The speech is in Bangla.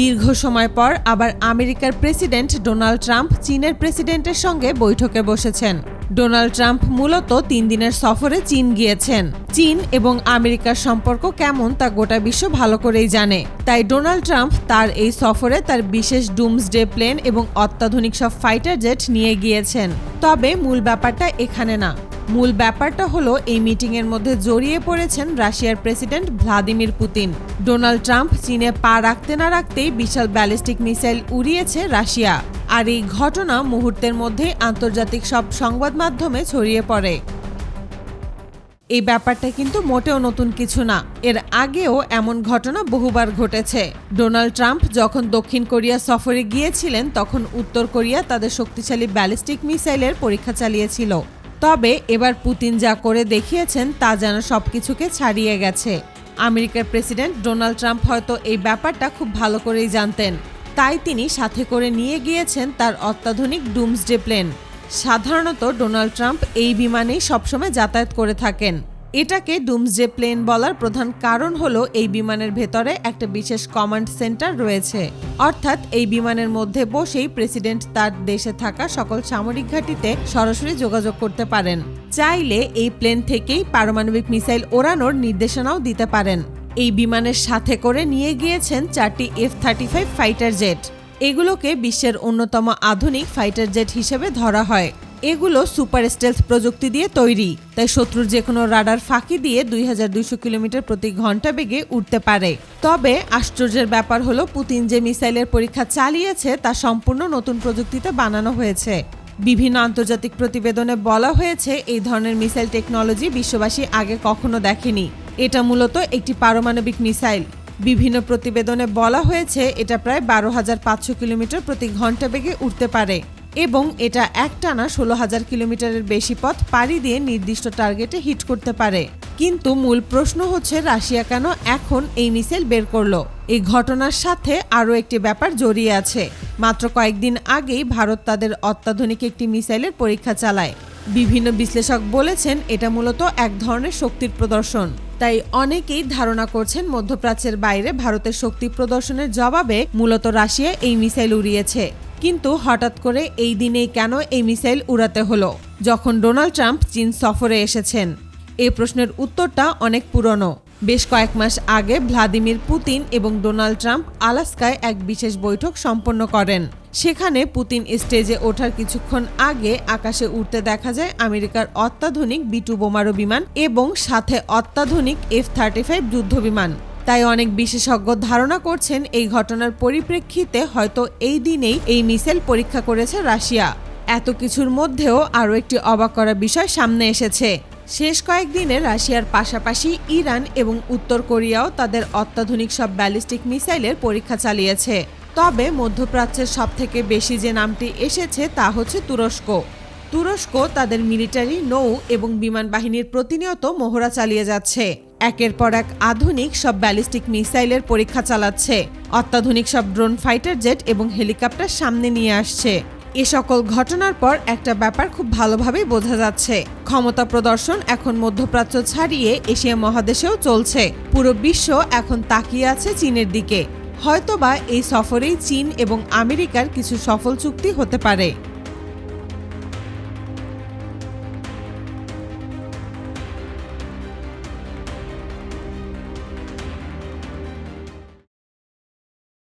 দীর্ঘ সময় পর আবার আমেরিকার প্রেসিডেন্ট ডোনাল্ড ট্রাম্প চীনের প্রেসিডেন্টের সঙ্গে বৈঠকে বসেছেন। ডোনাল্ড ট্রাম্প মূলত 3 দিনের সফরে চীন গিয়েছেন। চীন এবং আমেরিকার সম্পর্ক কেমন তা গোটা বিশ্ব ভালো করেই জানে। তাই ডোনাল্ড ট্রাম্প তার এই সফরে তার বিশেষ ডুমসডে প্লেন এবং অত্যাধুনিক সব ফাইটার জেট নিয়ে গিয়েছেন। তবে মূল ব্যাপারটা এখানে না। মূল ব্যাপারটা হলো এই মিটিংয়ের মধ্যে জড়িয়ে পড়েছেন রাশিয়ার president Vladimir Putin. Donald Trump চীনে পা রাখতে না রাখতেই বিশাল ব্যালিস্টিক মিসাইল উড়িয়েছে রাশিয়া। আর এই ঘটনা মুহূর্তের মধ্যেই আন্তর্জাতিক সব সংবাদ মাধ্যমে ছড়িয়ে পড়ে। এই ব্যাপারটা কিন্তু মোটেও নতুন কিছু না। এর আগেও এমন ঘটনা বহুবার ঘটেছে। ডোনাল্ড ট্রাম্প যখন দক্ষিণ কোরিয়া সফরে গিয়েছিলেন তখন উত্তর কোরিয়া তাদের শক্তিশালী ব্যালিস্টিক মিসাইলের পরীক্ষা চালিয়েছিল। তবে এবার পুতিন যা করে দেখিয়েছেন তা যেন সবকিছুকে ছাড়িয়ে গেছে। আমেরিকার প্রেসিডেন্ট ডোনাল্ড ট্রাম্প হয়তো এই ব্যাপারটা খুব ভালো করেই জানতেন, তাই তিনি সাথে করে নিয়ে গিয়েছেন তার অত্যাধুনিক ডুমসডে প্লেন। সাধারণত ডোনাল্ড ট্রাম্প এই বিমানেই সবসময় যাতায়াত করে থাকেন। এটাকে ডুমসডে প্লেন বলার প্রধান কারণ হলো এই বিমানের ভেতরে একটা বিশেষ কমান্ড সেন্টার রয়েছে। অর্থাৎ এই বিমানের মধ্যে বসেই প্রেসিডেন্ট তার দেশে থাকা সকল সামরিক ঘাঁটিতে সরাসরি যোগাযোগ করতে পারেন। চাইলে এই প্লেন থেকেই পারমাণবিক মিসাইল ওড়ানোর নির্দেশনাও দিতে পারেন। এই বিমানের সাথে করে নিয়ে গিয়েছেন 4টি F-35 ফাইটার জেট। এগুলোকে বিশ্বের অন্যতম আধুনিক ফাইটার জেট হিসেবে ধরা হয়। এগুলো সুপার স্টেলথ প্রযুক্তি দিয়ে তৈরি, তাই শত্রুর যে কোনো রাডার ফাঁকি দিয়ে 2200 কিলোমিটার প্রতি ঘন্টা বেগে উঠতে পারে। তবে আশ্চর্যের ব্যাপার হলো পুতিন যে মিসাইলের পরীক্ষা চালিয়েছে তা সম্পূর্ণ নতুন প্রযুক্তিতে বানানো হয়েছে। বিভিন্ন আন্তর্জাতিক প্রতিবেদনে বলা হয়েছে এই ধরনের মিসাইল টেকনোলজি বিশ্ববাসী আগে কখনো দেখেনি। এটা মূলত একটি পারমাণবিক মিসাইল। বিভিন্ন প্রতিবেদনে বলা হয়েছে এটা প্রায় 12,500 কিলোমিটার প্রতি ঘন্টা বেগে উঠতে পারে এবং এটা একটানা 16,000 কিলোমিটারের বেশি পথ পাড়ি দিয়ে নির্দিষ্ট টার্গেটে হিট করতে পারে। কিন্তু মূল প্রশ্ন হচ্ছে রাশিয়া কেন এখন এই মিসাইল বের করলো? এই ঘটনার সাথে আরও একটি ব্যাপার জড়িয়ে আছে। মাত্র কয়েকদিন আগেই ভারত তাদের অত্যাধুনিক একটি মিসাইলের পরীক্ষা চালায়। বিভিন্ন বিশ্লেষক বলেছেন এটা মূলত এক ধরনের শক্তির প্রদর্শন। তাই অনেকেই ধারণা করছেন মধ্যপ্রাচ্যের বাইরে ভারতের শক্তি প্রদর্শনের জবাবে মূলত রাশিয়া এই মিসাইল উড়িয়েছে। কিন্তু হঠাৎ করে এই দিনেই কেন এই মিসাইল উড়াতে হলো যখন ডোনাল্ড ট্রাম্প চীন সফরে এসেছেন? এই প্রশ্নের উত্তরটা অনেক পুরনো। বেশ কয়েক মাস আগে ভ্লাদিমির পুতিন এবং ডোনাল্ড ট্রাম্প আলাস্কায় এক বিশেষ বৈঠক সম্পন্ন করেন। সেখানে পুতিন স্টেজে ওঠার কিছুক্ষণ আগে আকাশে উঠতে দেখা যায় আমেরিকার অত্যাধুনিক B-2 বোমারু বিমান এবং সাথে অত্যাধুনিক F-35 যুদ্ধ বিমান। তাই অনেক বিশেষজ্ঞ ধারণা করছেন এই ঘটনার পরিপ্রেক্ষিতে হয়তো এই দিনেই এই মিসাইল পরীক্ষা করেছে রাশিয়া। এত কিছুর মধ্যেও আরও একটি অবাক করা বিষয় সামনে এসেছে। শেষ কয়েকদিনে রাশিয়ার পাশাপাশি ইরান এবং উত্তর কোরিয়াও তাদের অত্যাধুনিক সব ব্যালিস্টিক মিসাইলের পরীক্ষা চালিয়েছে। তবে মধ্যপ্রাচ্যের সবথেকে বেশি যে নামটি এসেছে তা হচ্ছে তুরস্ক। তুরস্ক তাদের মিলিটারি, নৌ এবং বিমান বাহিনীর প্রতিনিয়ত মহড়া চালিয়ে যাচ্ছে। একের পর এক আধুনিক সব ব্যালিস্টিক মিসাইলের পরীক্ষা চালাচ্ছে। অত্যাধুনিক সব ড্রোন, ফাইটার জেট এবং হেলিকপ্টার সামনে নিয়ে আসছে। এ সকল ঘটনার পর একটা ব্যাপার খুব ভালোভাবেই বোঝা যাচ্ছে, ক্ষমতা প্রদর্শন এখন মধ্যপ্রাচ্য ছাড়িয়ে এশিয়া মহাদেশেও চলছে। পুরো বিশ্ব এখন তাকিয়ে আছে চীনের দিকে। হয়তোবা এই সফরেই চীন এবং আমেরিকার কিছু সফল চুক্তি হতে পারে।